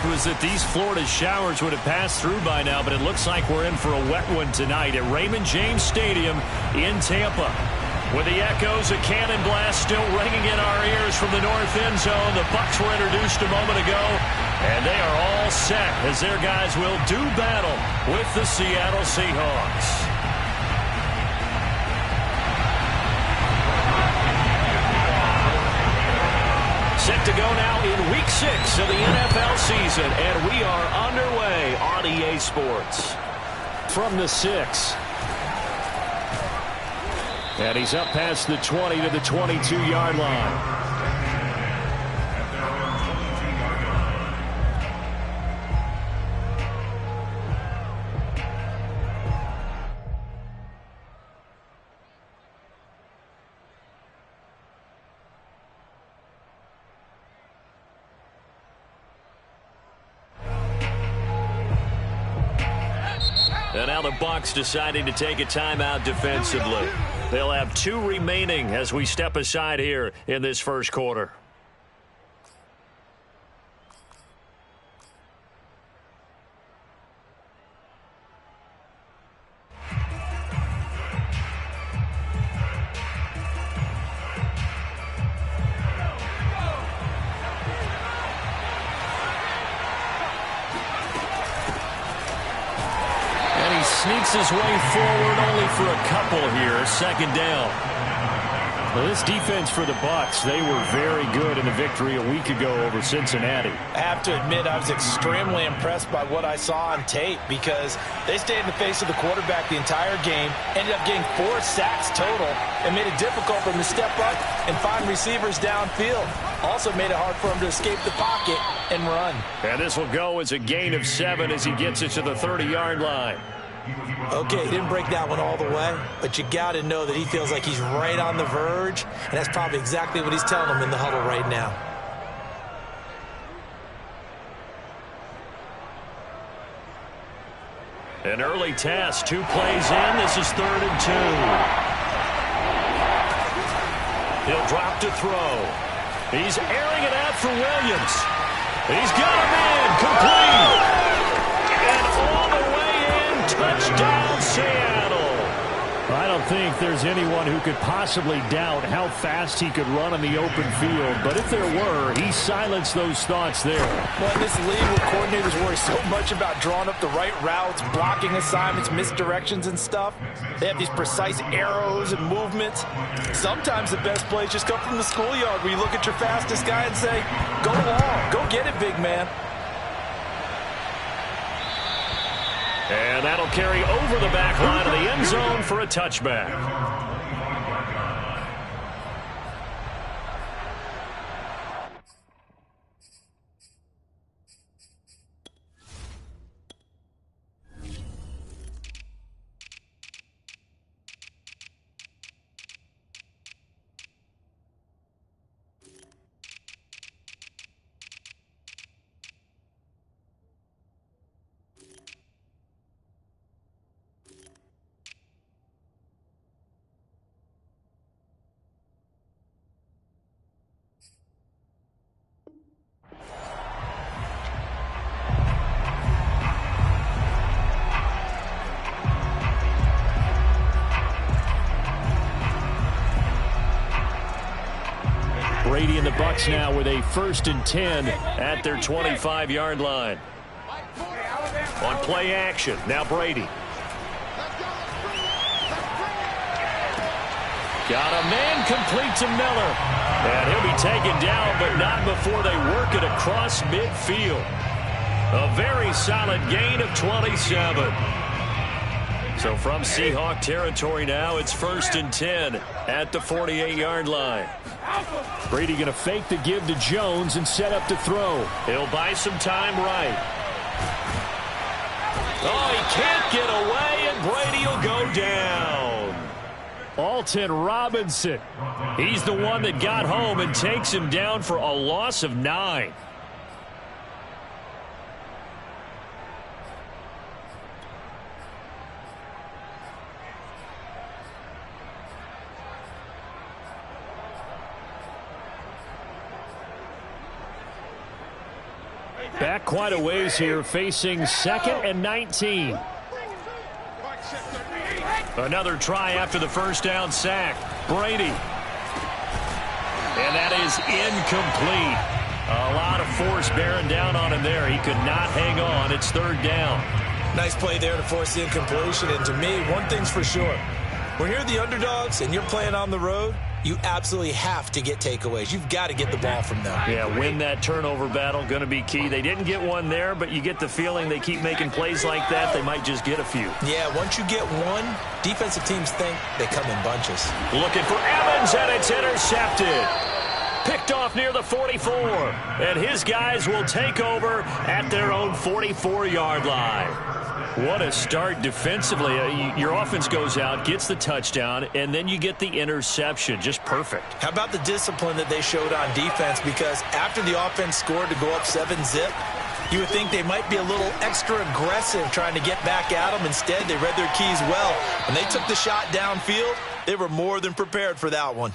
hope was that these Florida showers would have passed through by now, but it looks like we're in for a wet one tonight at Raymond James Stadium in Tampa. With the echoes of Cannon Blast still ringing in our ears from the north end zone, the Bucs were introduced a moment ago, and they are all set as their guys will do battle with the Seattle Seahawks. Set to go now in Week 6 of the NFL season, and we are underway on EA Sports. From the 6. And he's up past the 20 to the 22-yard line. And now the Bucs deciding to take a timeout defensively. They'll have 2 remaining as we step aside here in this first quarter. Sneaks his way forward only for a couple here. Second down. Well, this defense for the Bucs, they were very good in the victory a week ago over Cincinnati. I have to admit, I was extremely impressed by what I saw on tape because they stayed in the face of the quarterback the entire game, ended up getting 4 sacks total, and made it difficult for him to step up and find receivers downfield. Also made it hard for him to escape the pocket and run. And this will go as a gain of 7 as he gets it to the 30-yard line. Okay, he didn't break that one all the way, but you got to know that he feels like he's right on the verge, and that's probably exactly what he's telling him in the huddle right now. An early test, 2 plays in. This is 3rd and 2. He'll drop to throw. He's airing it out for Williams. He's got him in, complete. And all the way in, touchdown Seattle. I don't think there's anyone who could possibly doubt how fast he could run on the open field. But if there were, he silenced those thoughts there. Well, in this league where coordinators worry so much about drawing up the right routes, blocking assignments, misdirections and stuff, they have these precise arrows and movements. Sometimes the best plays just come from the schoolyard where you look at your fastest guy and say, go long, go get it, big man. And that'll carry over the back line of the end zone for a touchback. Brady and the Bucs now with a 1st and 10 at their 25-yard line. On play action, now Brady. Got a man complete to Miller. And he'll be taken down, but not before they work it across midfield. A very solid gain of 27. So from Seahawk territory now, it's 1st and 10 at the 48-yard line. Brady going to fake the give to Jones and set up to throw. He'll buy some time right. Oh, he can't get away, and Brady will go down. Alton Robinson. He's the one that got home and takes him down for a loss of 9. Back quite a ways here, facing 2nd and 19. Another try after the first down sack. Brady. And that is incomplete. A lot of force bearing down on him there. He could not hang on. It's 3rd down. Nice play there to force the incompletion. And to me, one thing's for sure. When you're the underdogs and you're playing on the road, you absolutely have to get takeaways. You've got to get the ball from them. Yeah, win that turnover battle, going to be key. They didn't get one there, but you get the feeling they keep making plays like that, they might just get a few. Yeah, once you get one, defensive teams think they come in bunches. Looking for Evans, and it's intercepted. Picked off near the 44, and his guys will take over at their own 44-yard line. What a start defensively. Your offense goes out, gets the touchdown, and then you get the interception. Just perfect. How about the discipline that they showed on defense? Because after the offense scored to go up 7-zip, you would think they might be a little extra aggressive trying to get back at them. Instead, they read their keys well. When they took the shot downfield, they were more than prepared for that one.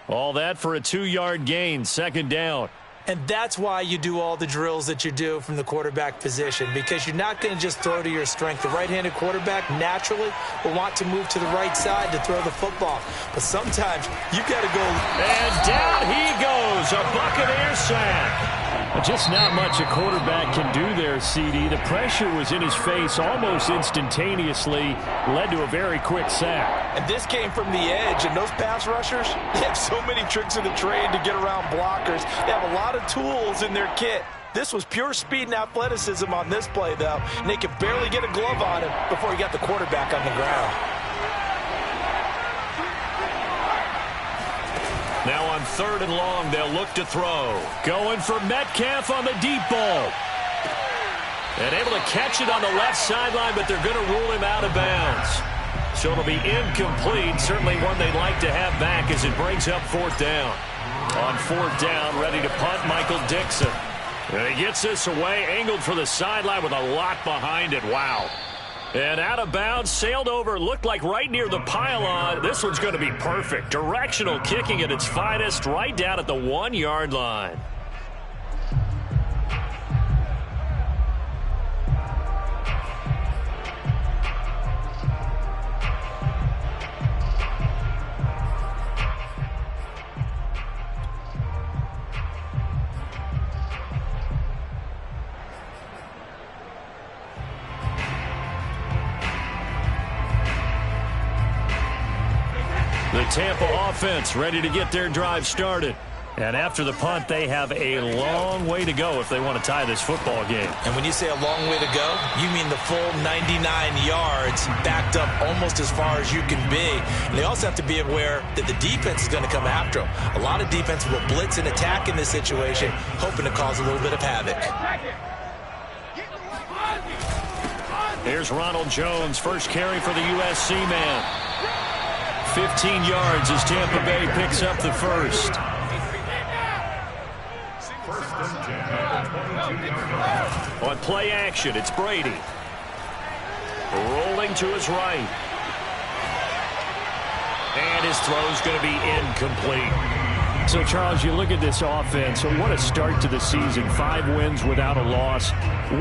All that for a 2-yard gain, 2nd down. And that's why you do all the drills that you do from the quarterback position, because you're not going to just throw to your strength. The right-handed quarterback naturally will want to move to the right side to throw the football. But sometimes you've got to go. And down he goes, a Buccaneer sack. Just not much a quarterback can do there, CD. The pressure was in his face almost instantaneously, led to a very quick sack. And this came from the edge, and those pass rushers, they have so many tricks in the trade to get around blockers. They have a lot of tools in their kit. This was pure speed and athleticism on this play, though, and they could barely get a glove on him before he got the quarterback on the ground. Now on 3rd and long, they'll look to throw. Going for Metcalf on the deep ball. And able to catch it on the left sideline, but they're going to rule him out of bounds. So it'll be incomplete. Certainly one they'd like to have back as it brings up 4th down. On 4th down, ready to punt, Michael Dixon. And he gets this away, angled for the sideline with a lot behind it. Wow. And out of bounds, sailed over, looked like right near the pylon. This one's going to be perfect. Directional kicking at its finest, right down at the 1-yard line. The Tampa offense ready to get their drive started. And after the punt, they have a long way to go if they want to tie this football game. And when you say a long way to go, you mean the full 99 yards backed up almost as far as you can be. And they also have to be aware that the defense is going to come after them. A lot of defense will blitz and attack in this situation, hoping to cause a little bit of havoc. Here's Ronald Jones, first carry for the USC man. 15 yards as Tampa Bay picks up the first. On play action, it's Brady. Rolling to his right. And his throw's going to be incomplete. So, Charles, you look at this offense, what a start to the season. 5 wins without a loss.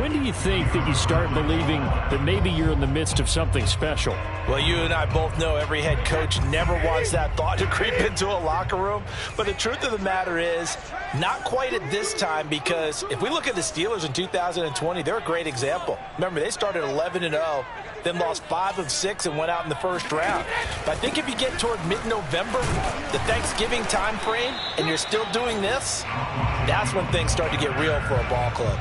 When do you think that you start believing that maybe you're in the midst of something special? Well, you and I both know every head coach never wants that thought to creep into a locker room. But the truth of the matter is, not quite at this time, because if we look at the Steelers in 2020, they're a great example. Remember, they started 11-0. Then lost 5 of 6 and went out in the first round. But I think if you get toward mid-November, the Thanksgiving time frame, and you're still doing this, that's when things start to get real for a ball club.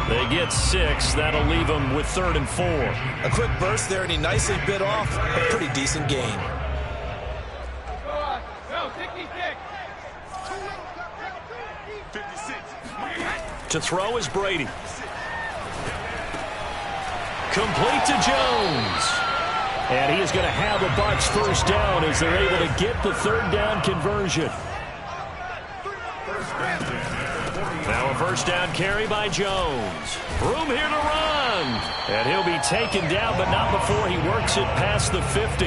They get 6. That'll leave them with 3rd and 4. A quick burst there, and he nicely bit off a pretty decent gain. To throw is Brady. Complete to Jones. And he is going to have a Bucs first down as they're able to get the 3rd down conversion. Now a first down carry by Jones. Room here to run. And he'll be taken down, but not before he works it past the 50.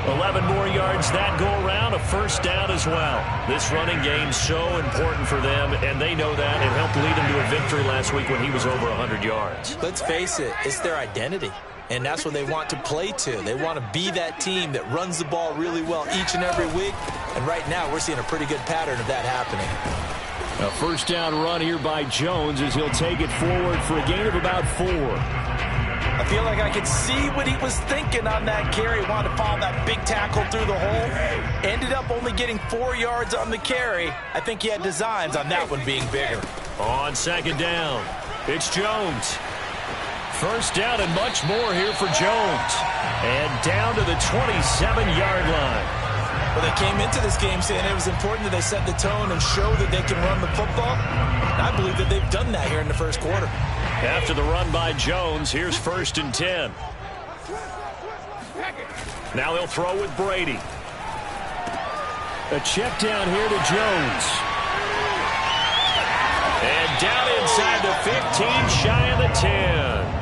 11 more yards that go around, a first down as well. This running game so important for them, and they know that. It helped lead them to a victory last week when he was over 100 yards. Let's face it, it's their identity, and that's what they want to play to. They want to be that team that runs the ball really well each and every week, and right now we're seeing a pretty good pattern of that happening. A first down run here by Jones as he'll take it forward for a gain of about 4. I feel like I could see what he was thinking on that carry. Wanted to follow that big tackle through the hole. Ended up only getting 4 yards on the carry. I think he had designs on that one being bigger. On second down, it's Jones. First down and much more here for Jones. And down to the 27-yard line. Well, they came into this game saying it was important that they set the tone and show that they can run the football. And I believe that they've done that here in the first quarter. After the run by Jones, here's 1st and 10. Now they'll throw with Brady. A check down here to Jones. And down inside the 15, shy of the 10.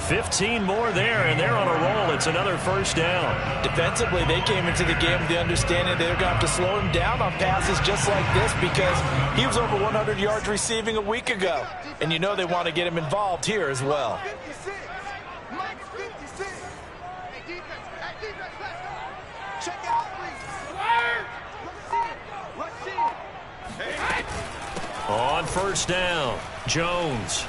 15 more there, and they're on a roll. It's another first down. Defensively, they came into the game with the understanding they're going to have to slow him down on passes just like this because he was over 100 yards receiving a week ago. And you know they want to get him involved here as well. On first down, Jones.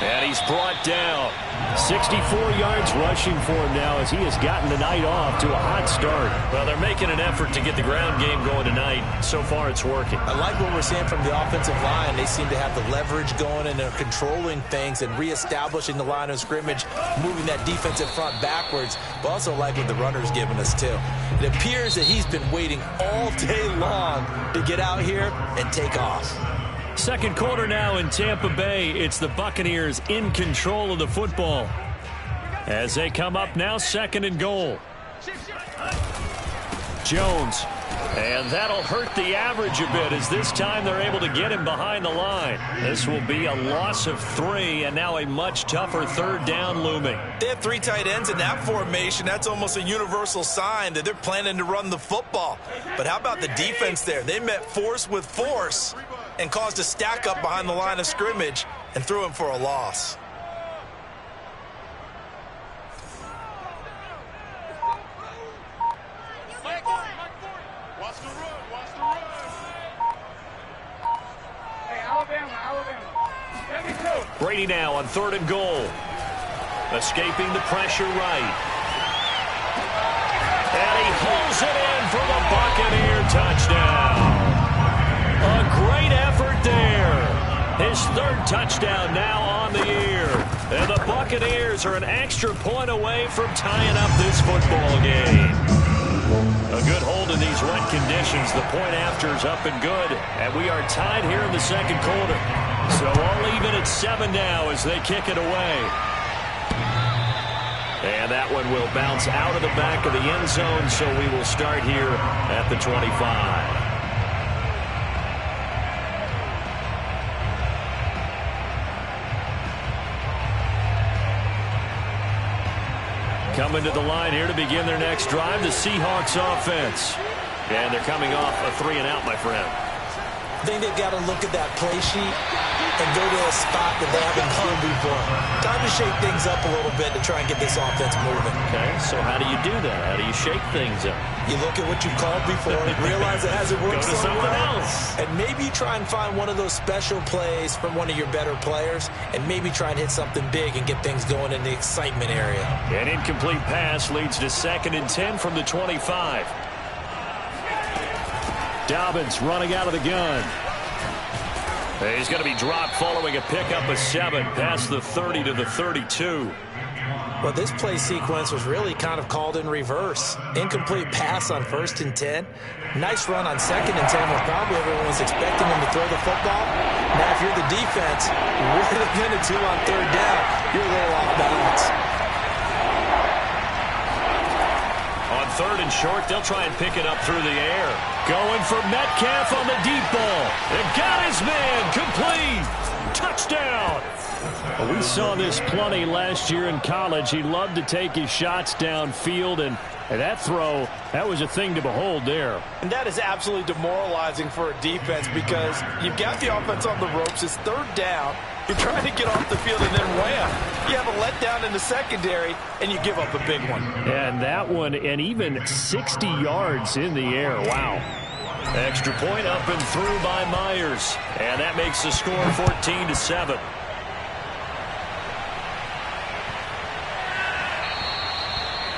And he's brought down. 64 yards rushing for him now as he has gotten the night off to a hot start. Well, they're making an effort to get the ground game going tonight. So far, it's working. I like what we're seeing from the offensive line. They seem to have the leverage going and they're controlling things and reestablishing the line of scrimmage, moving that defensive front backwards, but also like what the runner's giving us, too. It appears that he's been waiting all day long to get out here and take off. Second quarter now in Tampa Bay. It's the Buccaneers in control of the football. As they come up now, 2nd and goal. Jones. And that'll hurt the average a bit as this time they're able to get him behind the line. This will be a loss of 3 and now a much tougher 3rd down looming. They have 3 tight ends in that formation. That's almost a universal sign that they're planning to run the football. But how about the defense there? They met force with force and caused a stack up behind the line of scrimmage and threw him for a loss. Brady now on 3rd and goal. Escaping the pressure right. And he holds it in for the Buccaneer touchdown. A great effort there. His 3rd touchdown now on the year. And the Buccaneers are an extra point away from tying up this football game. A good hold in these wet conditions. The point after is up and good. And we are tied here in the second quarter. So all even at 7 now as they kick it away. And that one will bounce out of the back of the end zone. So we will start here at the 25. Coming to the line here to begin their next drive, the Seahawks offense. And they're coming off a 3-and-out, my friend. I think they've got to look at that play sheet and go to a spot that they haven't gone before. Time to shake things up a little bit to try and get this offense moving. Okay, so how do you do that? How do you shake things up? You look at what you called before and realize it hasn't worked so well. Else. And maybe you try and find one of those special plays from one of your better players and maybe try and hit something big and get things going in the excitement area. An incomplete pass leads to 2nd and 10 from the 25. Dobbins running out of the gun. He's going to be dropped following a pickup of 7 past the 30 to the 32. Well, this play sequence was really kind of called in reverse. Incomplete pass on 1st and 10. Nice run on 2nd and 10 where probably everyone was expecting him to throw the football. Now, if you're the defense, what are they going to do on 3rd down? You're a little off balance. On 3rd and short, they'll try and pick it up through the air. Going for Metcalf on the deep ball. And got his man complete. Touchdown. We saw this plenty last year in college. He loved to take his shots downfield, and that throw, that was a thing to behold there. And that is absolutely demoralizing for a defense because you've got the offense on the ropes. It's third down. You're trying to get off the field, and then wham, you have a letdown in the secondary, and you give up a big one. And that one, and even 60 yards in the air. Wow. Extra point up and through by Myers. And that makes the score 14-7.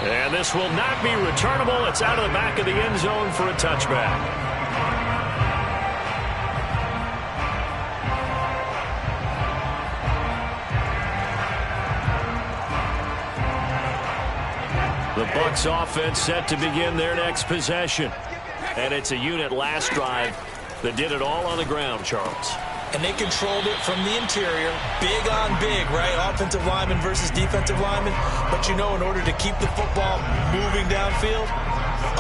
And this will not be returnable. It's out of the back of the end zone for a touchback. The Bucs offense set to begin their next possession. And it's a unit last drive that did it all on the ground, Charles. And they controlled it from the interior, big on big, right? Offensive lineman versus defensive lineman. But you know, in order to keep the football moving downfield,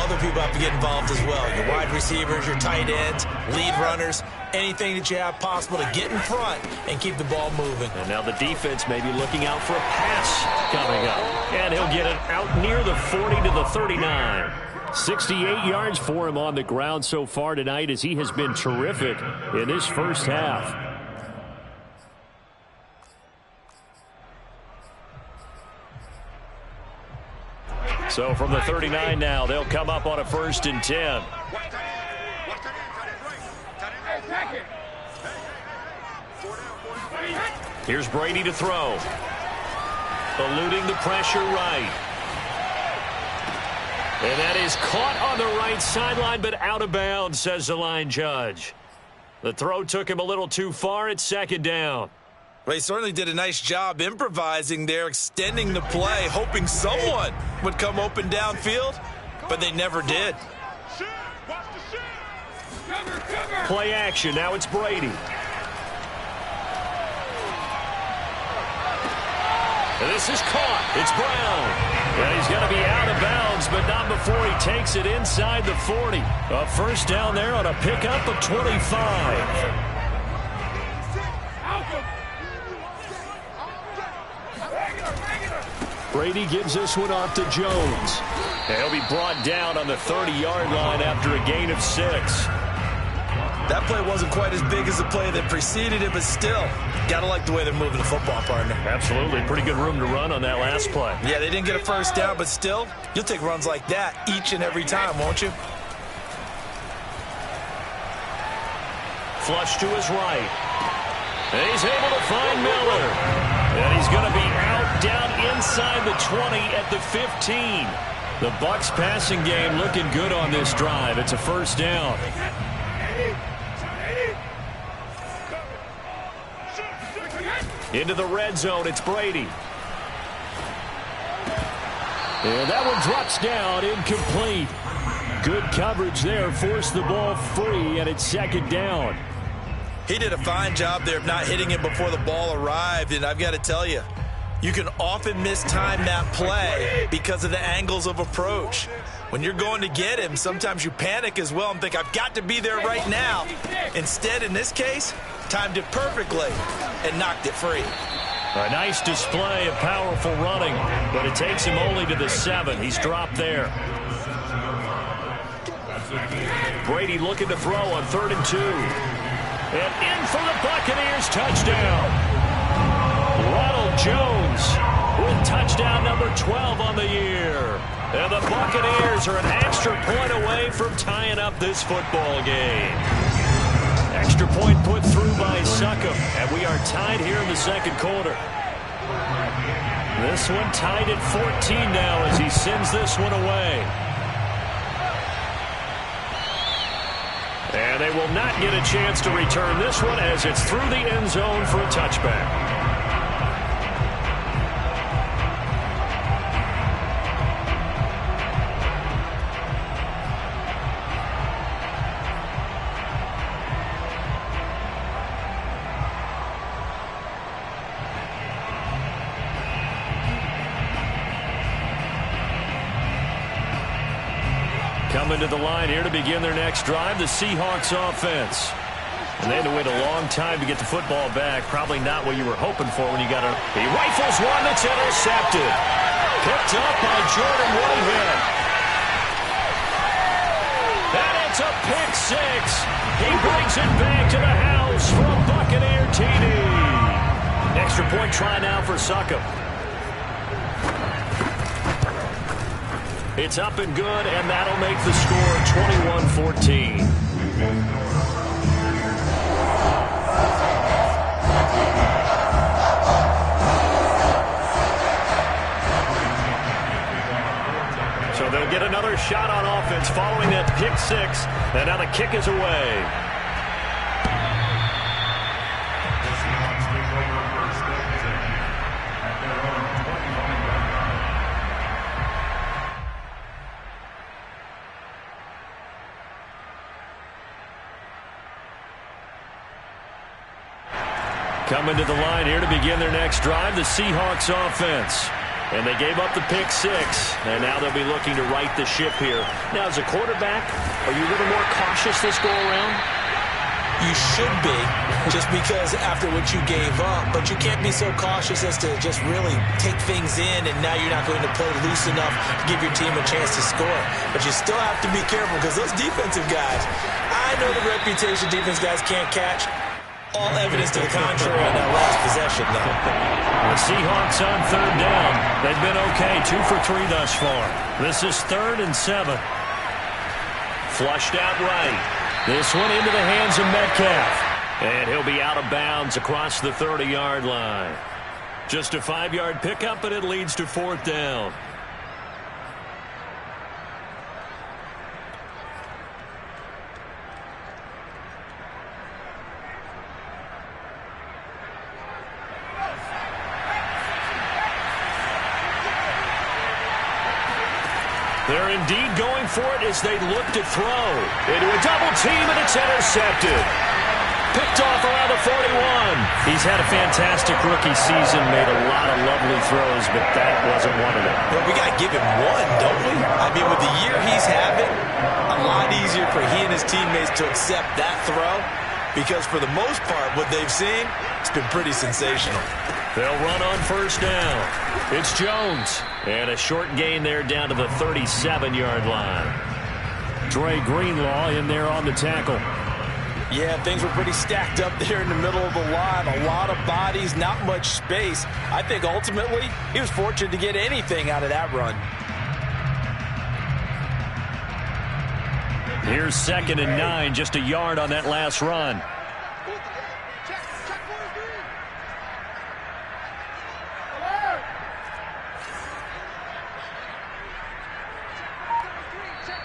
other people have to get involved as well. Your wide receivers, your tight ends, lead runners, anything that you have possible to get in front and keep the ball moving. And now the defense may be looking out for a pass coming up. And he'll get it out near the 40 to the 39. 68 yards for him on the ground so far tonight as he has been terrific in this first half. So from the 39 now, they'll come up on a 1st and 10. Here's Brady to throw. Eluding the pressure right. And that is caught on the right sideline, but out of bounds, says the line judge. The throw took him a little too far. It's 2nd down. Well, he certainly did a nice job improvising there, extending the play, hoping someone would come open downfield, but they never did. Play action. Now it's Brady. And this is caught. It's Brown. And he's going to be out of bounds, but not before he takes it inside the 40. A 1st down there on a pickup of 25. Brady gives this one off to Jones. And he'll be brought down on the 30-yard line after a gain of 6. That play wasn't quite as big as the play that preceded it, but still, gotta like the way they're moving the football, partner. Absolutely. Pretty good room to run on that last play. Yeah, they didn't get a 1st down, but still, you'll take runs like that each and every time, won't you? Flush to his right. And he's able to find Miller. And he's going to be out down inside the 20 at the 15. The Bucs passing game looking good on this drive. It's a 1st down. Into the red zone, it's Brady. And that one drops down, incomplete. Good coverage there, forced the ball free, and it's 2nd down. He did a fine job there of not hitting him before the ball arrived, and I've got to tell you, you can often mistime that play because of the angles of approach. When you're going to get him, sometimes you panic as well and think, I've got to be there right now. Instead, in this case, timed it perfectly and knocked it free. A nice display of powerful running, but it takes him only to the 7. He's dropped there. Brady looking to throw on 3rd and 2. And in for the Buccaneers, touchdown. Ronald Jones with touchdown number 12 on the year. And the Buccaneers are an extra point away from tying up this football game. Extra point put through by Succop, and we are tied here in the 2nd quarter. This one tied at 14 now as he sends this one away. And they will not get a chance to return this one as it's through the end zone for a touchback. Coming to the line here to begin their next drive, the Seahawks offense. And they had to wait a long time to get the football back. Probably not what you were hoping for when you got it. He rifles one that's intercepted. Picked up by Jordan Whitehead. And it's a pick six. He brings it back to the house for a Buccaneer TD. Extra point try now for Succop. It's up and good, and that'll make the score 21-14. So they'll get another shot on offense following that pick six, and now the kick is away. Coming to the line here to begin their next drive, the Seahawks offense. And they gave up the pick six, and now they'll be looking to right the ship here. Now, as a quarterback, are you a little more cautious this go-around? You should be, just because after what you gave up, but you can't be so cautious as to just really take things in, and now you're not going to play loose enough to give your team a chance to score. But you still have to be careful, because those defensive guys, I know the reputation defense guys can't catch. All evidence to the contrary on that last possession, though. The Seahawks on third down. They've been okay, 2 for 3 thus far. This is 3rd and 7. Flushed out right. This one into the hands of Metcalf. And he'll be out of bounds across the 30-yard line. Just a 5-yard pickup, and it leads to 4th down. They're indeed going for it as they look to throw. Into a double team, and it's intercepted. Picked off around the 41. He's had a fantastic rookie season, made a lot of lovely throws, but that wasn't one of them. Well, we got to give him one, don't we? I mean, with the year he's having, a lot easier for he and his teammates to accept that throw, because for the most part, what they've seen, it's been pretty sensational. They'll run on first down. It's Jones. And a short gain there down to the 37-yard line. Dre Greenlaw in there on the tackle. Yeah, things were pretty stacked up there in the middle of the line. A lot of bodies, not much space. I think ultimately he was fortunate to get anything out of that run. Here's 2nd and 9, just a yard on that last run.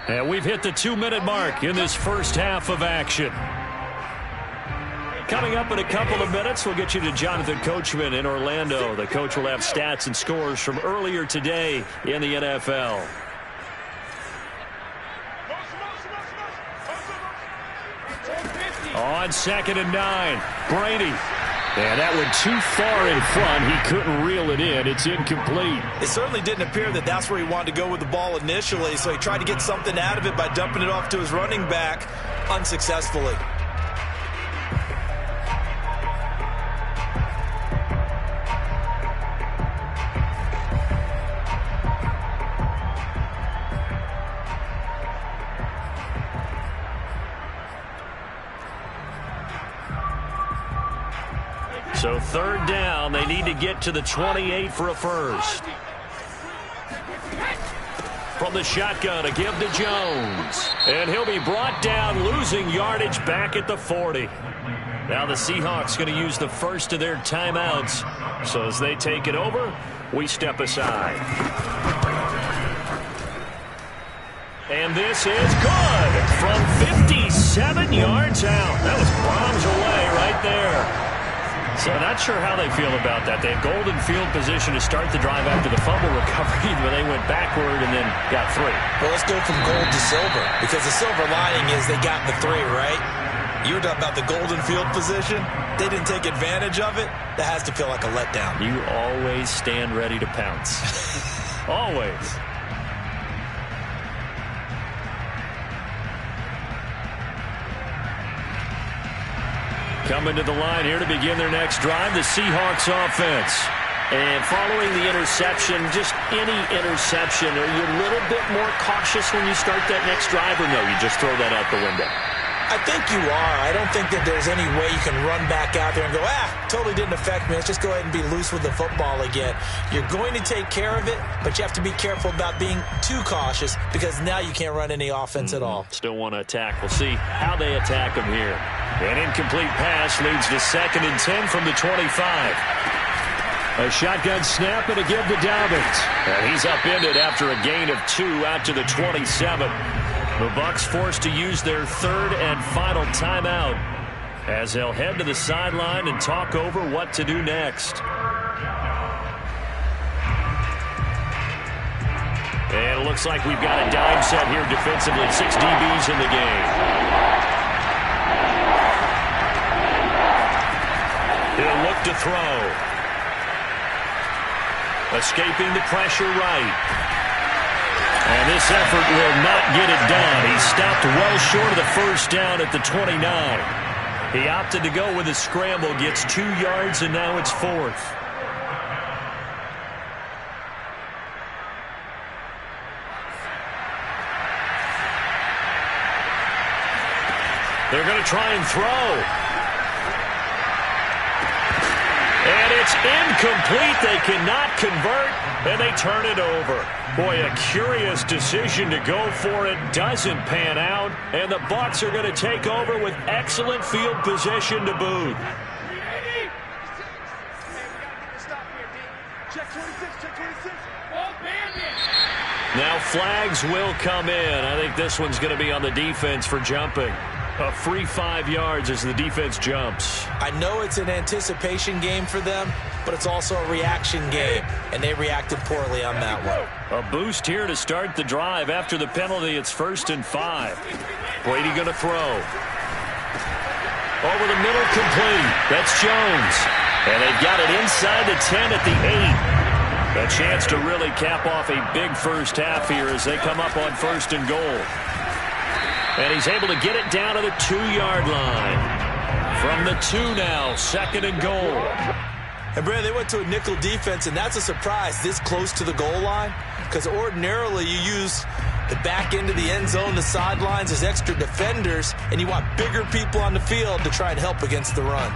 And we've hit the 2-minute mark in this first half of action. Coming up in a couple of minutes, we'll get you to Jonathan Coachman in Orlando. The coach will have stats and scores from earlier today in the NFL. On 2nd and 9, Brady. And that went too far in front. He couldn't reel it in. It's incomplete. It certainly didn't appear that that's where he wanted to go with the ball initially, so he tried to get something out of it by dumping it off to his running back unsuccessfully. So 3rd down, they need to get to the 28 for a first. From the shotgun, a give to Jones. And he'll be brought down, losing yardage back at the 40. Now the Seahawks going to use the first of their timeouts. So as they take it over, we step aside. And this is good from 57 yards out. That was bombs away right there. So not sure how they feel about that. They had golden field position to start the drive after the fumble recovery, but they went backward and then got 3. Well, let's go from gold to silver, because the silver lining is they got the 3, right? You were talking about the golden field position. They didn't take advantage of it. That has to feel like a letdown. You always stand ready to pounce. Always. Coming to the line here to begin their next drive, the Seahawks offense. And following the interception, just any interception, are you a little bit more cautious when you start that next drive, or no, you just throw that out the window? I think you are. I don't think that there's any way you can run back out there and go, totally didn't affect me. Let's just go ahead and be loose with the football again. You're going to take care of it, but you have to be careful about being too cautious because now you can't run any offense at all. Still want to attack. We'll see how they attack them here. An incomplete pass leads to 2nd and 10 from the 25. A shotgun snap and a give to Dobbins. And he's upended after a gain of 2 out to the 27. The Bucs forced to use their 3rd and final timeout as they'll head to the sideline and talk over what to do next. And it looks like we've got a dime set here defensively. 6 DBs in the game. He'll look to throw. Escaping the pressure right. And this effort will not get it done. He stopped well short of the first down at the 29. He opted to go with a scramble, gets 2 yards, and now it's 4th. They're going to try and throw. And it's incomplete. They cannot convert, and they turn it over. Boy, a curious decision to go for it. Doesn't pan out, and the Bucs are going to take over with excellent field position to boot. Now flags will come in. I think this one's going to be on the defense for jumping. A free 5 yards as the defense jumps. I know it's an anticipation game for them, but it's also a reaction game, and they reacted poorly on that one. A boost here to start the drive. After the penalty, it's 1st and 5. Brady going to throw. Over the middle, complete. That's Jones. And they've got it inside the 10 at the 8. A chance to really cap off a big first half here as they come up on 1st and goal. And he's able to get it down to the 2-yard line. From the 2 now, 2nd and goal. And, Brandon, they went to a nickel defense, and that's a surprise this close to the goal line because ordinarily you use the back end of the end zone, the sidelines as extra defenders, and you want bigger people on the field to try and help against the run.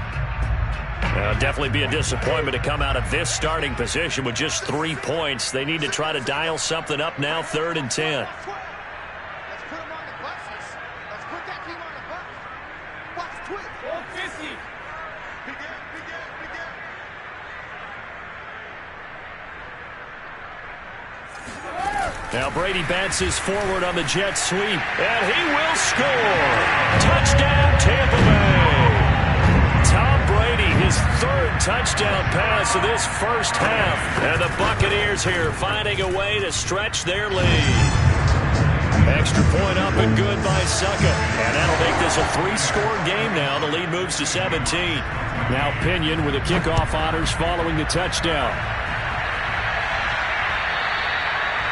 Definitely be a disappointment to come out of this starting position with just 3 points. They need to try to dial something up now, 3rd and 10. Now Brady bounces forward on the jet sweep, and he will score. Touchdown, Tampa Bay. Tom Brady, his 3rd touchdown pass of this first half. And the Buccaneers here finding a way to stretch their lead. Extra point up and good by Succa. And that'll make this a 3-score game now. The lead moves to 17. Now Pinion with the kickoff honors following the touchdown.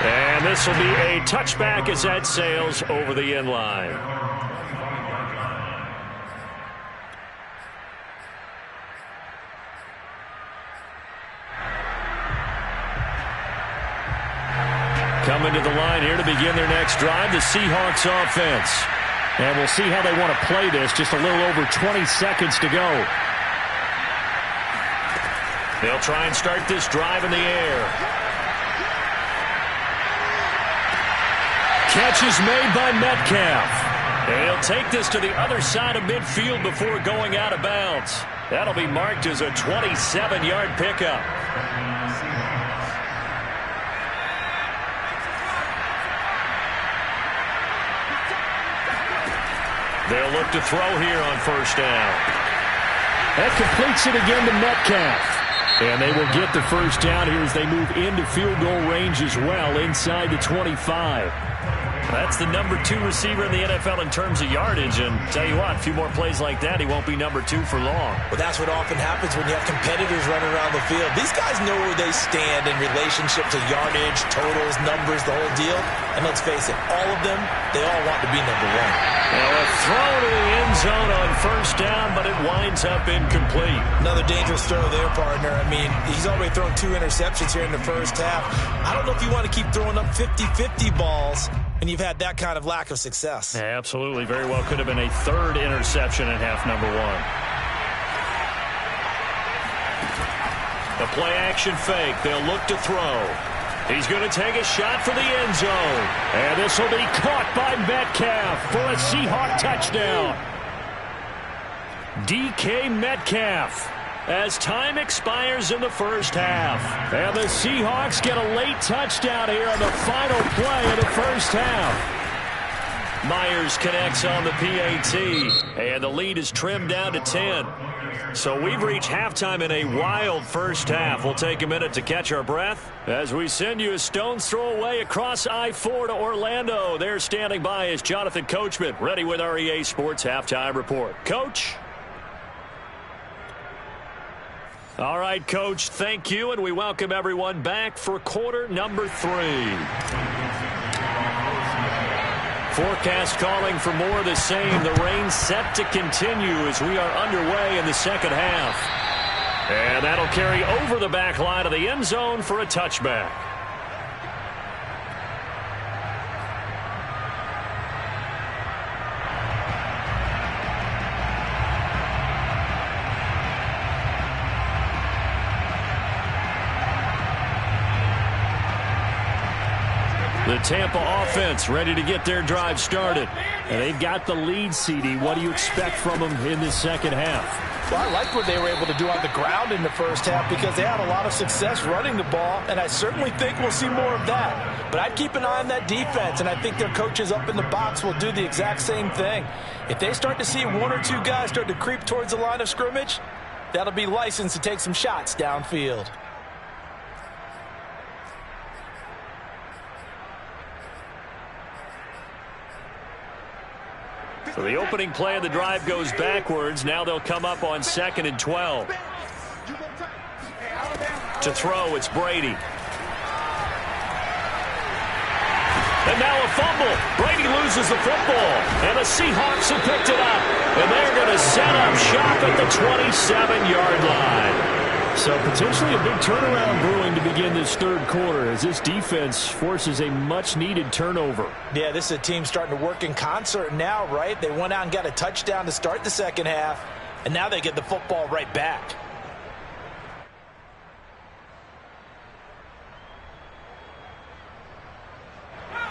And this will be a touchback as that sails over the end line. Coming to the line here to begin their next drive, the Seahawks offense. And we'll see how they want to play this. Just a little over 20 seconds to go. They'll try and start this drive in the air. Catch is made by Metcalf. And he'll take this to the other side of midfield before going out of bounds. That'll be marked as a 27-yard pickup. They'll look to throw here on 1st down. That completes it again to Metcalf. And they will get the first down here as they move into field goal range as well inside the 25. That's the number 2 receiver in the NFL in terms of yardage. And tell you what, a few more plays like that, he won't be number 2 for long. Well, that's what often happens when you have competitors running around the field. These guys know where they stand in relationship to yardage, totals, numbers, the whole deal. And let's face it, all of them, they all want to be number 1. Now a throw to the end zone on first down, but it winds up incomplete. Another dangerous throw there, partner. I mean, he's already thrown 2 interceptions here in the first half. I don't know if you want to keep throwing up 50-50 balls and you've had that kind of lack of success. Yeah, absolutely. Very well could have been a 3rd interception in half number 1. The play-action fake. They'll look to throw. He's going to take a shot for the end zone. And this will be caught by Metcalf for a Seahawk touchdown. DK Metcalf as time expires in the first half. And the Seahawks get a late touchdown here on the final play of the first half. Myers connects on the PAT, and the lead is trimmed down to 10. So we've reached halftime in a wild first half. We'll take a minute to catch our breath as we send you a stone's throw away across I-4 to Orlando. There standing by is Jonathan Coachman, ready with our EA Sports Halftime Report. Coach? All right, Coach, thank you, and we welcome everyone back for quarter number 3. Forecast calling for more of the same. The rain set to continue as we are underway in the second half. And that'll carry over the back line of the end zone for a touchback. The Tampa offense ready to get their drive started. And they've got the lead, CD. What do you expect from them in this second half? Well, I like what they were able to do on the ground in the first half because they had a lot of success running the ball, and I certainly think we'll see more of that. But I'd keep an eye on that defense, and I think their coaches up in the box will do the exact same thing. If they start to see 1 or 2 guys start to creep towards the line of scrimmage, that'll be licensed to take some shots downfield. So the opening play of the drive goes backwards. Now they'll come up on 2nd and 12. To throw, it's Brady. And now a fumble. Brady loses the football. And the Seahawks have picked it up. And they're going to set up shop at the 27-yard line. So potentially a big turnaround brewing to begin this third quarter as this defense forces a much-needed turnover. Yeah, this is a team starting to work in concert now, right? They went out and got a touchdown to start the second half, and now they get the football right back.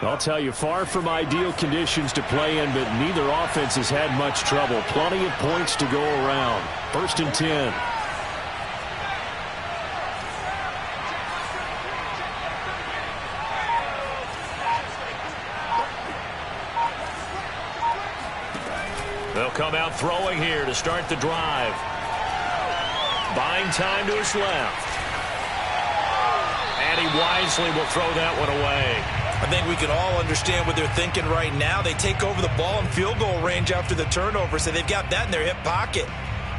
I'll tell you, far from ideal conditions to play in, but neither offense has had much trouble. Plenty of points to go around. 1st and 10. They'll come out throwing here to start the drive. Buying time to his left. And he wisely will throw that one away. I think we can all understand what they're thinking right now. They take over the ball in field goal range after the turnover, so they've got that in their hip pocket.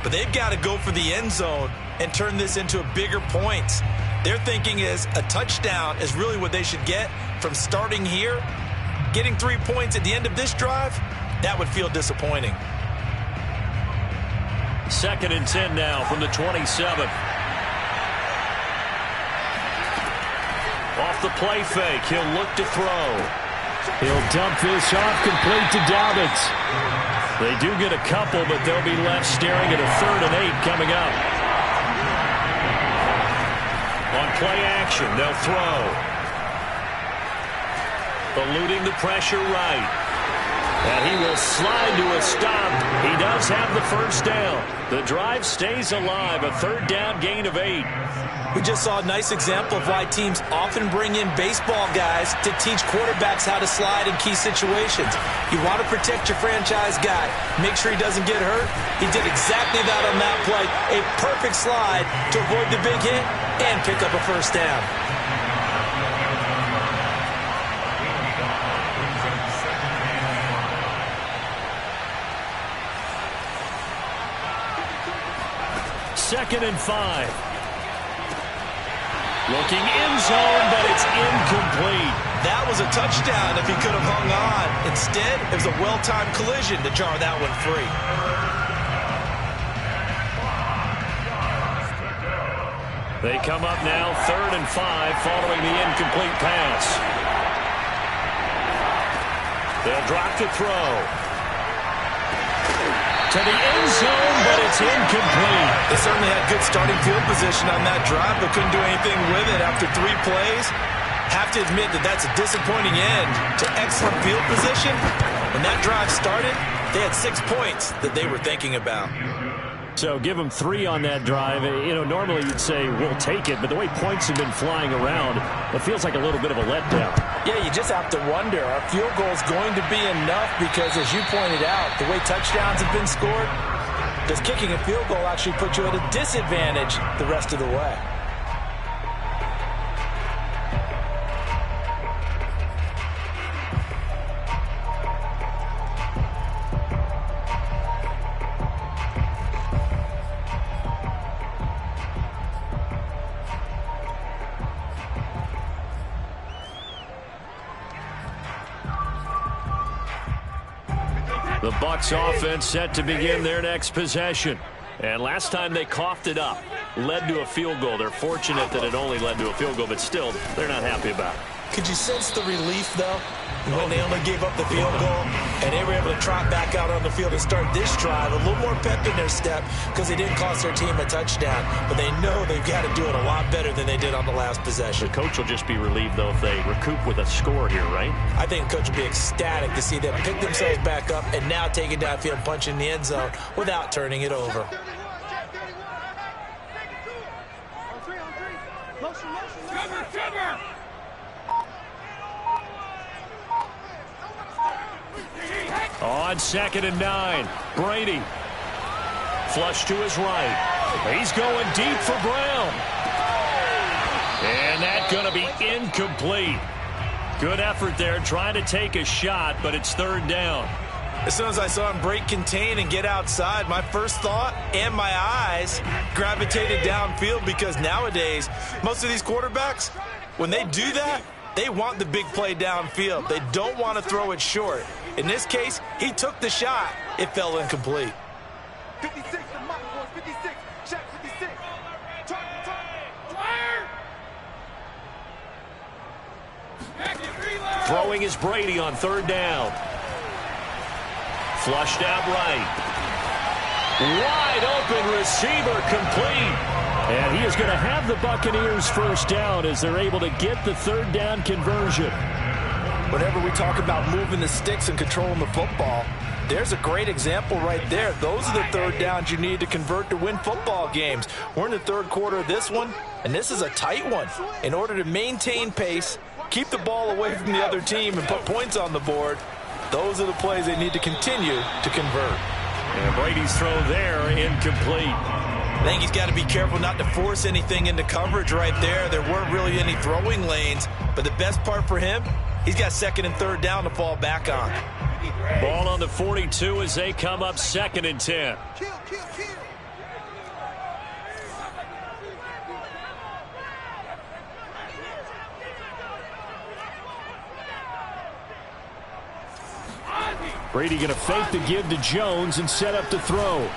But they've got to go for the end zone and turn this into a bigger points. Their thinking is a touchdown is really what they should get from starting here. Getting 3 points at the end of this drive, that would feel disappointing. 2nd and 10 now from the 27. Off the play fake, he'll look to throw. He'll dump this off complete to Dobbins. They do get a couple, but they'll be left staring at a 3rd and 8 coming up. On play action, they'll throw. Eluding the pressure right. And he will slide to a stop. He does have the first down. The drive stays alive. A 3rd down gain of 8. We just saw a nice example of why teams often bring in baseball guys to teach quarterbacks how to slide in key situations. You want to protect your franchise guy. Make sure he doesn't get hurt. He did exactly that on that play. A perfect slide to avoid the big hit and pick up a first down. 2nd and 5. Looking end zone, but it's incomplete. That was a touchdown if he could have hung on. Instead, it was a well-timed collision to jar that one free. They come up now 3rd and 5 following the incomplete pass. They'll drop to throw. To the end zone, but it's incomplete. They certainly had good starting field position on that drive, but couldn't do anything with it after 3 plays. Have to admit that that's a disappointing end to excellent field position. When that drive started, they had 6 points that they were thinking about. So give them 3 on that drive. You know, normally you'd say we'll take it, but the way points have been flying around, it feels like a little bit of a letdown. Yeah, you just have to wonder, are field goals going to be enough? Because as you pointed out, the way touchdowns have been scored, does kicking a field goal actually put you at a disadvantage the rest of the way? The Bucs offense set to begin their next possession. And last time they coughed it up, led to a field goal. They're fortunate that it only led to a field goal, but still, they're not happy about it. Could you sense the relief, though, when they only gave up the field goal and they were able to trot back out on the field and start this drive? A little more pep in their step because they didn't cost their team a touchdown, but they know they've got to do it a lot better than they did on the last possession. The coach will just be relieved, though, if they recoup with a score here, right? I think the coach will be ecstatic to see them pick themselves back up and now take it downfield, punch in the end zone without turning it over. On 2nd and 9, Brady. Flush to his right. He's going deep for Brown. And that's going to be incomplete. Good effort there trying to take a shot, but it's 3rd down. As soon as I saw him break contain and get outside, my first thought and my eyes gravitated downfield because nowadays, most of these quarterbacks, when they do that, they want the big play downfield. They don't want to throw it short. In this case, he took the shot. It fell incomplete. 56, the Mountain Boys, 56, check 56. Throwing is Brady on 3rd down. Flushed out right. Wide open receiver complete. And he is going to have the Buccaneers 1st down as they're able to get the 3rd down conversion. Whenever we talk about moving the sticks and controlling the football, there's a great example right there. Those are the 3rd downs you need to convert to win football games. We're in the 3rd quarter of this one, and this is a tight one. In order to maintain pace, keep the ball away from the other team, and put points on the board, those are the plays they need to continue to convert. And Brady's throw there incomplete. I think he's got to be careful not to force anything into coverage right there. There weren't really any throwing lanes, but the best part for him, he's got 2nd and 3rd down to fall back on. Ball on the 42 as they come up 2nd and 10. Brady going to fake the give to Jones and set up to throw.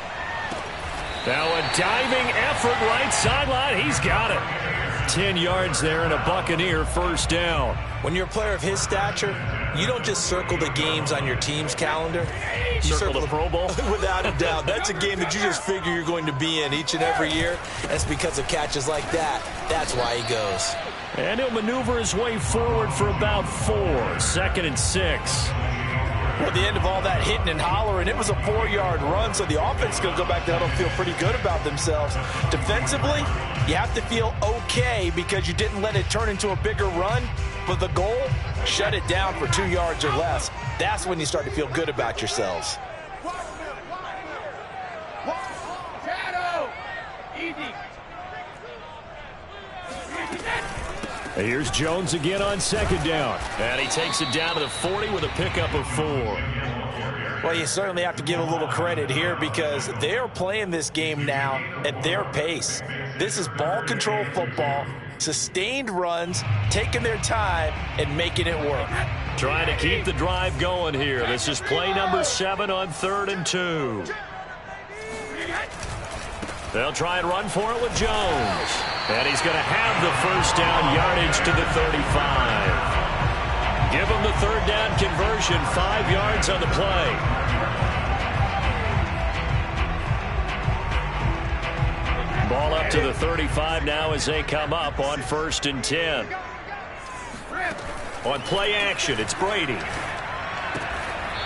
Now a diving effort right sideline. He's got it. 10 yards there and a Buccaneer 1st down. When you're a player of his stature, you don't just circle the games on your team's calendar. You circle the Pro Bowl? Without a doubt. That's a game that you just figure you're going to be in each and every year. That's because of catches like that. That's why he goes. And he'll maneuver his way forward for about 4. 2nd and 6. Well, at the end of all that hitting and hollering, it was a 4-yard run, so the offense is going to go back to huddle and feel pretty good about themselves. Defensively, you have to feel okay because you didn't let it turn into a bigger run, but the goal, shut it down for 2 yards or less. That's when you start to feel good about yourselves. Here's Jones again on 2nd down. And he takes it down to the 40 with a pickup of 4. Well, you certainly have to give a little credit here because they're playing this game now at their pace. This is ball control football, sustained runs, taking their time, and making it work. Trying to keep the drive going here. This is play number 7 on 3rd and 2. They'll try and run for it with Jones. And he's going to have the first down, yardage to the 35. Give him the 3rd down conversion, 5 yards on the play. Ball up to the 35 now as they come up on 1st and 10. On play action, it's Brady.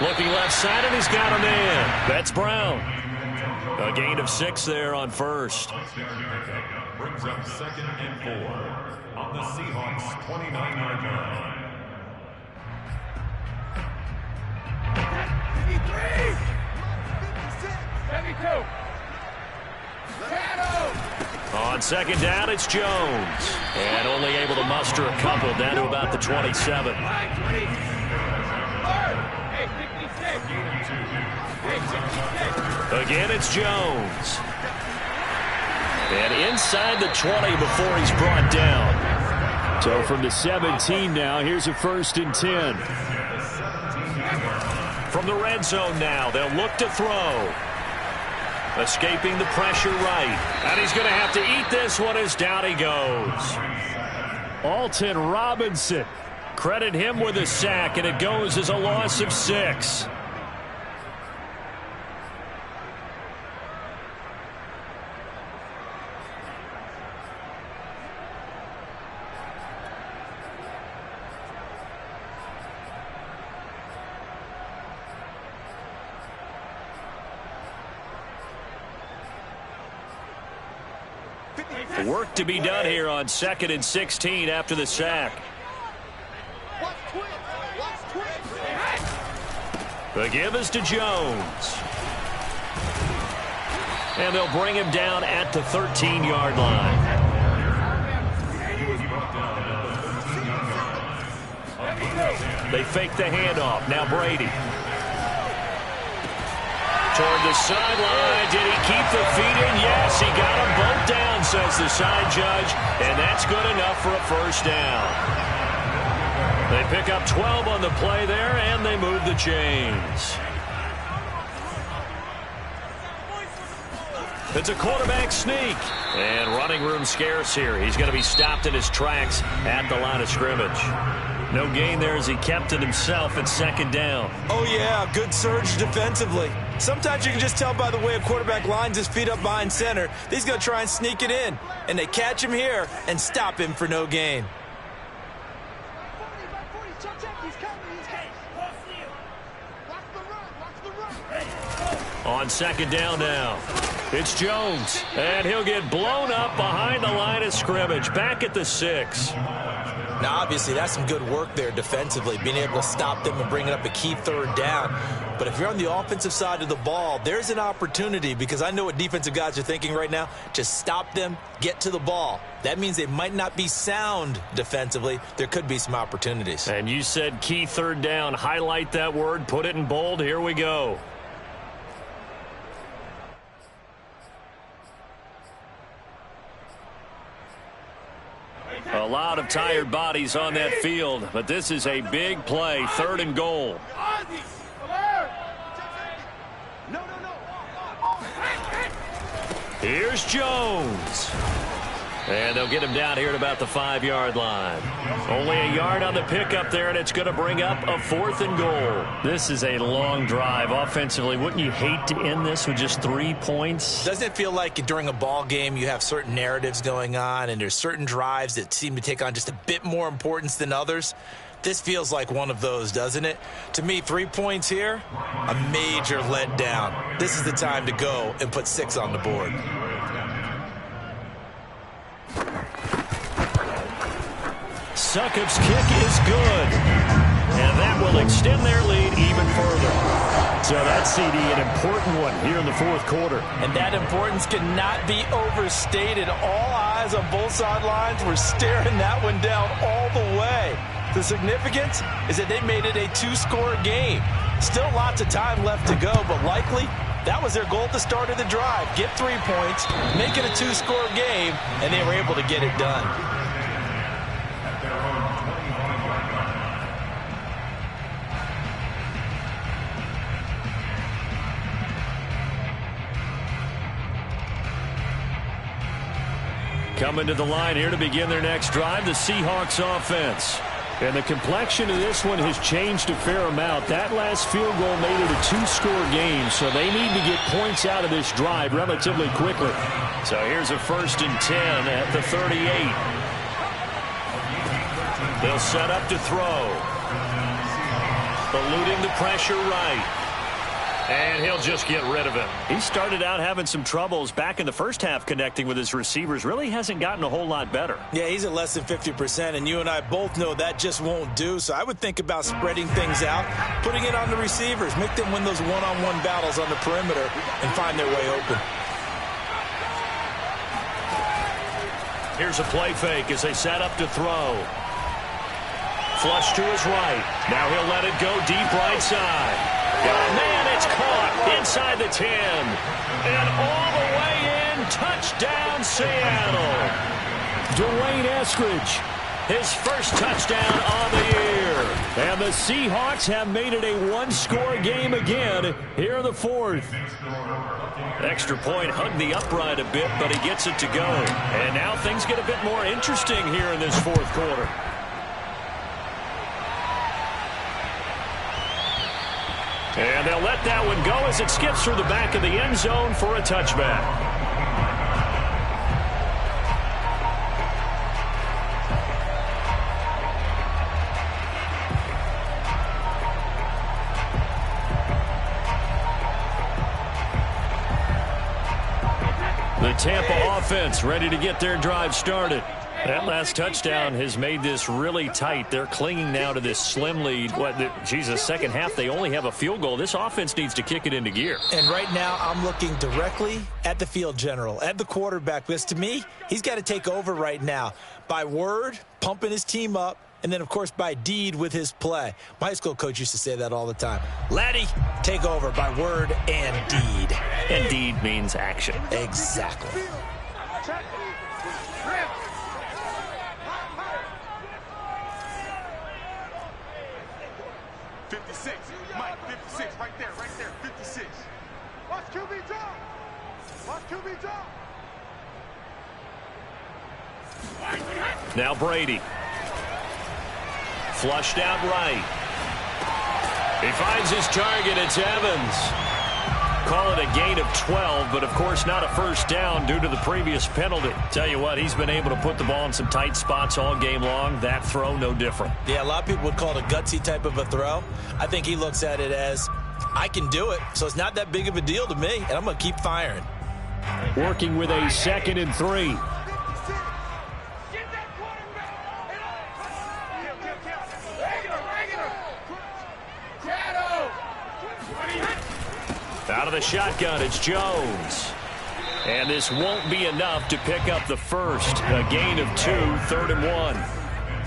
Looking left side, and he's got a man. That's Brown. A gain of 6 there on 1st. Brings up 2nd and 4 on the Seahawks 29-yard line. On 2nd down, it's Jones. And only able to muster a couple down to about the 27. Again, it's Jones. And inside the 20 before he's brought down. So from the 17 now, here's a 1st and 10. From the red zone now, they'll look to throw. Escaping the pressure right. And he's going to have to eat this one as down he goes. Alton Robinson. Credit him with a sack, and it goes as a loss of 6. Work to be done here on 2nd and 16 after the sack. The give is to Jones. And they'll bring him down at the 13-yard line. They fake the handoff. Now Brady. Toward the sideline. Did he keep the feet in? Yes, he got them both down, says the side judge. And that's good enough for a 1st down. They pick up 12 on the play there, and they move the chains. It's a quarterback sneak. And running room scarce here. He's going to be stopped in his tracks at the line of scrimmage. No gain there as he kept it himself at 2nd down. Oh, yeah, good surge defensively. Sometimes you can just tell by the way a quarterback lines his feet up behind center. He's going to try and sneak it in. And they catch him here and stop him for no gain. On 2nd down now, it's Jones. And he'll get blown up behind the line of scrimmage. Back at the 6. Now, obviously, that's some good work there defensively, being able to stop them and bring it up a key 3rd down. But if you're on the offensive side of the ball, there's an opportunity, because I know what defensive guys are thinking right now. Just stop them, get to the ball. That means they might not be sound defensively. There could be some opportunities. And you said key 3rd down. Highlight that word, put it in bold. Here we go. A lot of tired bodies on that field, but this is a big play, 3rd and goal. Here's Jones. And they'll get him down here at about the 5-yard line. Only a yard on the pickup there, and it's going to bring up a 4th and goal. This is a long drive offensively. Wouldn't you hate to end this with just 3 points? Doesn't it feel like during a ball game you have certain narratives going on, and there's certain drives that seem to take on just a bit more importance than others? This feels like one of those, doesn't it? To me, 3 points here, a major letdown. This is the time to go and put 6 on the board. Succop's kick is good. And that will extend their lead even further. So that CD, an important one here in the 4th quarter. And that importance cannot be overstated. All eyes on both sidelines were staring that one down all the way. The significance is that they made it a 2-score game. Still lots of time left to go, but likely that was their goal at the start of the drive. Get 3 points, make it a 2-score game, and they were able to get it done. Coming to the line here to begin their next drive, the Seahawks offense. And the complexion of this one has changed a fair amount. That last field goal made it a 2-score game, so they need to get points out of this drive relatively quickly. So here's a 1st and 10 at the 38. They'll set up to throw. Eluding the pressure right. And he'll just get rid of it. He started out having some troubles back in the first half connecting with his receivers. Really hasn't gotten a whole lot better. Yeah, he's at less than 50%, and you and I both know that just won't do. So I would think about spreading things out, putting it on the receivers, make them win those one-on-one battles on the perimeter and find their way open. Here's a play fake as they set up to throw. Flush to his right. Now he'll let it go deep right side. Oh, man, it's caught inside the 10. And all the way in, touchdown Seattle. Dwayne Eskridge, his first touchdown on the year. And the Seahawks have made it a 1-score game again here in the 4th. Extra point hugged the upright a bit, but he gets it to go. And now things get a bit more interesting here in this 4th quarter. And they'll let that one go as it skips through the back of the end zone for a touchback. The Tampa offense ready to get their drive started. That last touchdown has made this really tight. They're clinging now to this slim lead. Second half, they only have a field goal. This offense needs to kick it into gear. And right now, I'm looking directly at the field general, at the quarterback. Because to me, he's got to take over right now. By word, pumping his team up, and then, of course, by deed with his play. My high school coach used to say that all the time. Laddie, take over by word and deed. And deed means action. Exactly. 56, Mike, 56, right there, 56. Watch QB drop. Watch QB drop. Now Brady. Flushed out right. He finds his target. It's Evans. Call it a gain of 12, but of course not a first down due to the previous penalty. Tell you what, he's been able to put the ball in some tight spots all game long. That throw, no different. Yeah, a lot of people would call it a gutsy type of a throw. I think he looks at it as, I can do it, so it's not that big of a deal to me, and I'm going to keep firing. Working with a 2nd and 3. Out of the shotgun, it's Jones. And this won't be enough to pick up the first. A gain of 2, 3rd and 1.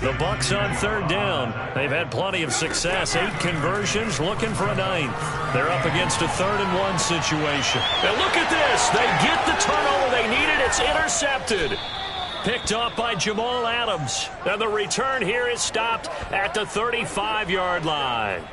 The Bucs on 3rd down. They've had plenty of success. 8 conversions, looking for a 9th. They're up against a 3rd and 1 situation. And look at this. They get the turnover they needed. It's intercepted. Picked off by Jamal Adams. And the return here is stopped at the 35-yard line.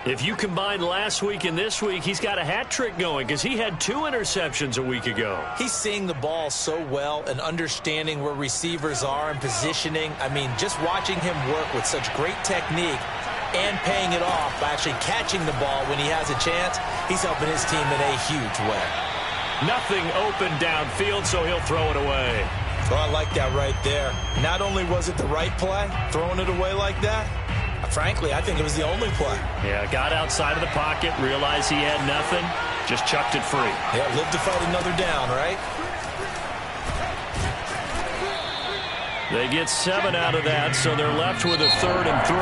If you combine last week and this week, he's got a hat trick going because he had 2 interceptions a week ago. He's seeing the ball so well and understanding where receivers are and positioning. I mean, just watching him work with such great technique and paying it off by actually catching the ball when he has a chance, he's helping his team in a huge way. Nothing open downfield, so he'll throw it away. Well, I like that right there. Not only was it the right play, throwing it away like that, frankly, I think it was the only play. Yeah, got outside of the pocket, realized he had nothing, just chucked it free. Yeah, live to fight another down, right? They get 7 out of that, so they're left with a 3rd and 3.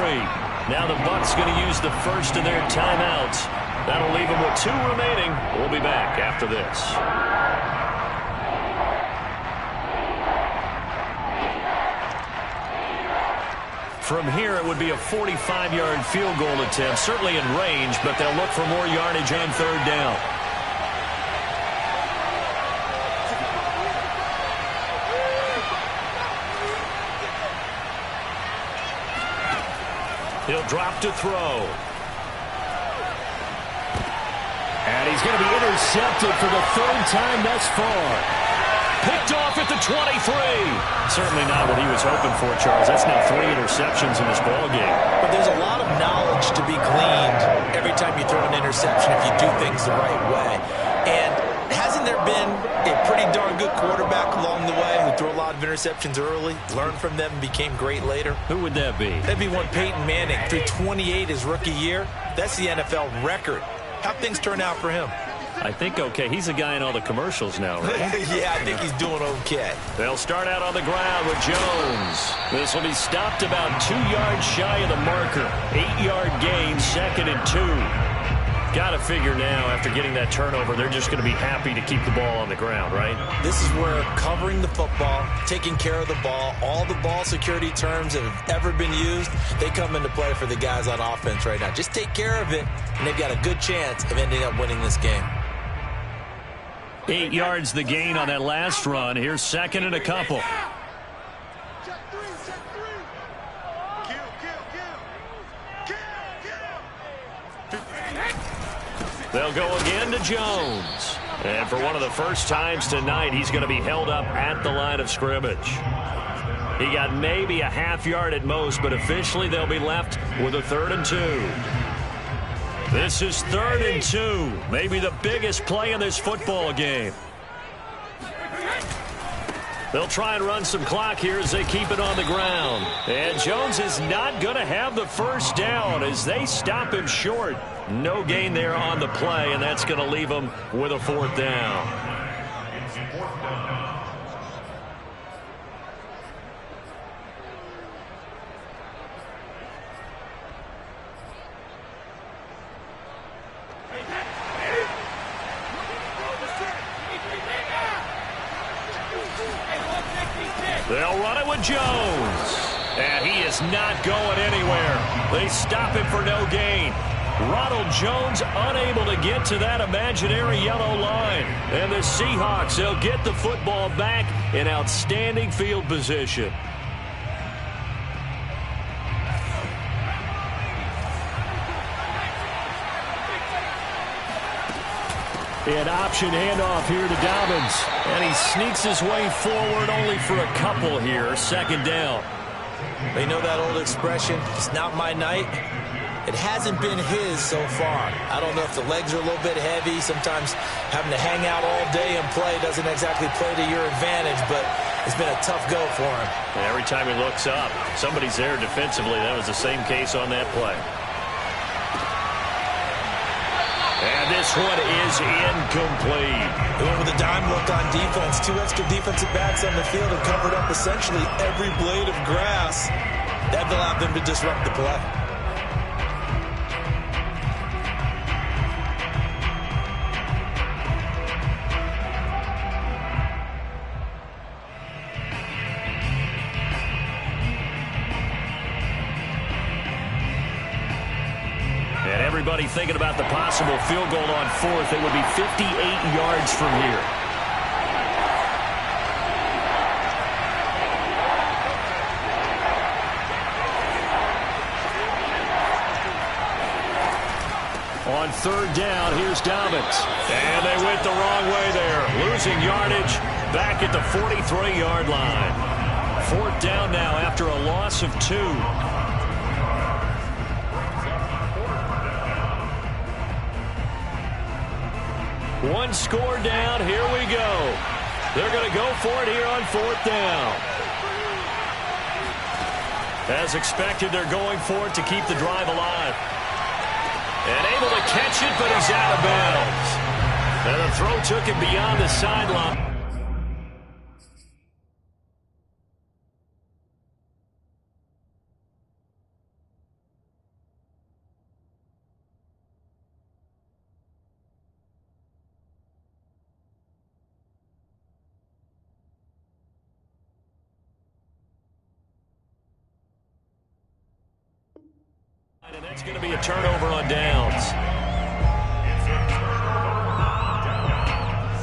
Now the Bucs going to use the first of their timeouts. That'll leave them with 2 remaining. We'll be back after this. From here, it would be a 45-yard field goal attempt, certainly in range, but they'll look for more yardage on third down. He'll drop to throw. And he's going to be intercepted for the third time thus far. Picked off at the 23. Certainly not what he was hoping for, Charles. That's now 3 interceptions in this ballgame. But there's a lot of knowledge to be gleaned every time you throw an interception if you do things the right way. And hasn't there been a pretty darn good quarterback along the way who threw a lot of interceptions early, learned from them, and became great later? Who would that be? That'd be one Peyton Manning. Threw 28 his rookie year. That's the NFL record. How'd things turn out for him? I think okay. He's a guy in all the commercials now, right? Yeah, I think he's doing okay. They'll start out on the ground with Jones. This will be stopped about 2 yards shy of the marker. 8-yard gain, 2nd and 2. Got to figure now, after getting that turnover, they're just going to be happy to keep the ball on the ground, right? This is where covering the football, taking care of the ball, all the ball security terms that have ever been used, they come into play for the guys on offense right now. Just take care of it, and they've got a good chance of ending up winning this game. 8 yards the gain on that last run. Here's 2nd and a couple. Check three. Kill. They'll go again to Jones. And for one of the first times tonight, he's going to be held up at the line of scrimmage. He got maybe a half yard at most, but officially they'll be left with a 3rd and 2. This is 3rd and 2. Maybe the biggest play in this football game. They'll try and run some clock here as they keep it on the ground. And Jones is not going to have the first down as they stop him short. No gain there on the play, and that's going to leave him with a 4th down. They'll run it with Jones. And he is not going anywhere. They stop him for no gain. Ronald Jones unable to get to that imaginary yellow line. And the Seahawks, they'll get the football back in outstanding field position. An option handoff here to Dobbins. And he sneaks his way forward only for a couple here. 2nd down. They know that old expression, it's not my night. It hasn't been his so far. I don't know if the legs are a little bit heavy. Sometimes having to hang out all day and play doesn't exactly play to your advantage, but it's been a tough go for him. And every time he looks up, somebody's there defensively. That was the same case on that play. And this one is incomplete. They went with a dime look on defense. 2 extra defensive backs on the field and covered up essentially every blade of grass. That allowed them to disrupt the play. Everybody thinking about the possible field goal on 4th. It would be 58 yards from here. On 3rd down, here's Dobbins. And they went the wrong way there. Losing yardage back at the 43-yard line. 4th down now after a loss of 2. One score down. Here we go. They're going to go for it here on 4th down. As expected, they're going for it to keep the drive alive. And able to catch it, but he's out of bounds. And the throw took him beyond the sideline. And that's going to be a turnover on downs. It's a turnover on downs.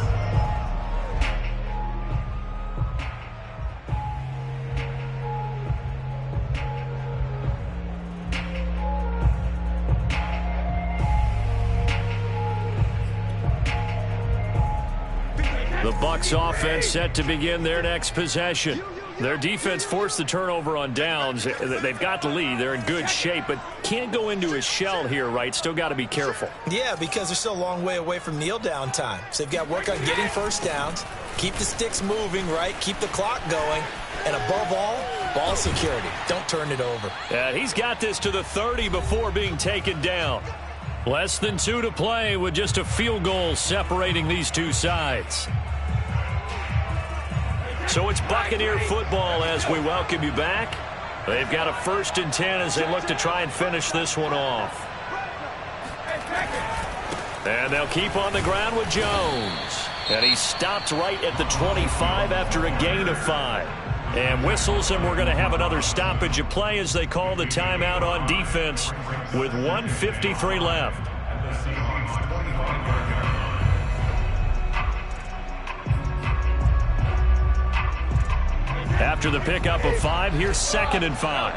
The Bucs offense set to begin their next possession. Their defense forced the turnover on downs. They've got the lead. They're in good shape, but can't go into a shell here, right? Still got to be careful. Yeah, because they're still a long way away from kneel down time. So they've got to work on getting first downs, keep the sticks moving, right? Keep the clock going, and above all, ball security. Don't turn it over. And he's got this to the 30 before being taken down. Less than 2 to play with just a field goal separating these two sides. So it's Buccaneer football as we welcome you back. They've got a 1st and 10 as they look to try and finish this one off. And they'll keep on the ground with Jones. And he stopped right at the 25 after a gain of 5. And whistles, and we're going to have another stoppage of play as they call the timeout on defense with 1:53 left. After the pickup of 5, here's 2nd and 5.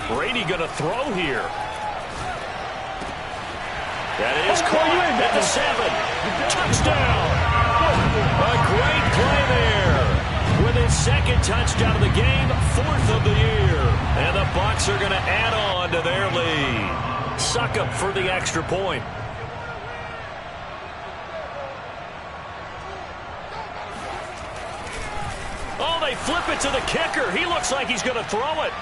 Brady going to throw here. That is caught at the 7. Touchdown. A great play there. With his 2nd touchdown of the game, 4th of the year. And the Bucs are going to add on to their lead. Suck up for the extra point. Oh, they flip it to the kicker. He looks like he's going to throw it.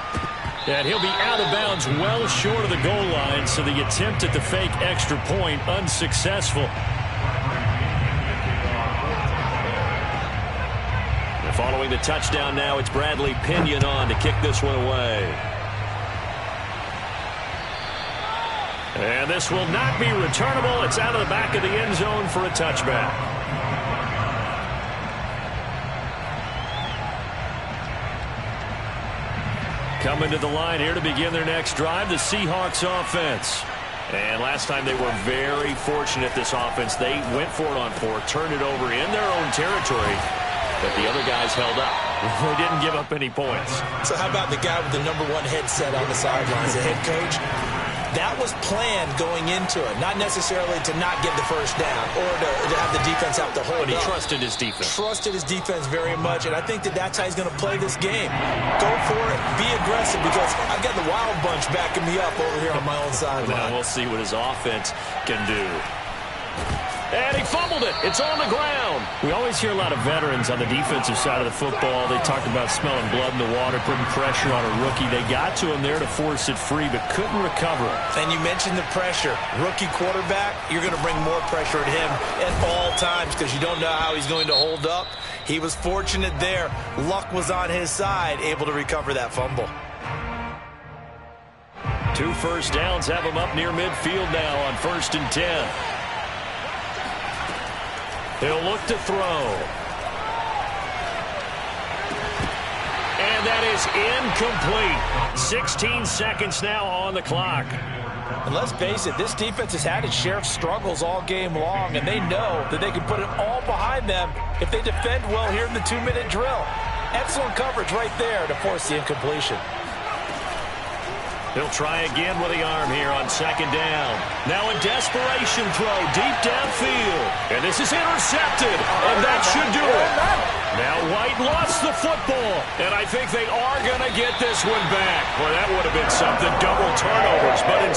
And he'll be out of bounds well short of the goal line, so the attempt at the fake extra point unsuccessful. Following the touchdown now, it's Bradley Pinion on to kick this one away. And this will not be returnable. It's out of the back of the end zone for a touchback. Coming to the line here to begin their next drive, the Seahawks offense. And last time they were very fortunate, this offense. They went for it on 4, turned it over in their own territory, but the other guys held up. They didn't give up any points. So how about the guy with the #1 headset on the sidelines, the head coach? That was planned going into it, not necessarily to not get the first down or to have the defense have to hold But he up. trusted his defense. Trusted his defense very much, and I think that's how he's going to play this game. Go for it, be aggressive, because I've got the Wild Bunch backing me up over here on my own sideline. Now we'll see what his offense can do. And he fumbled it. It's on the ground. We always hear a lot of veterans on the defensive side of the football. They talk about smelling blood in the water, putting pressure on a rookie. They got to him there to force it free, but couldn't recover it. And you mentioned the pressure. Rookie quarterback, you're going to bring more pressure at him at all times because you don't know how he's going to hold up. He was fortunate there. Luck was on his side, able to recover that fumble. 2 first downs have him up near midfield now on 1st and 10. He'll look to throw. And that is incomplete. 16 seconds now on the clock. And let's face it, this defense has had its share of struggles all game long, and they know that they can put it all behind them if they defend well here in the 2-minute drill. Excellent coverage right there to force the incompletion. He'll try again with the arm here on 2nd down. Now a desperation throw deep downfield. And this is intercepted. And that should do it. Now White lost the football. And I think they are going to get this one back. Well, that would have been something. Double turnovers. But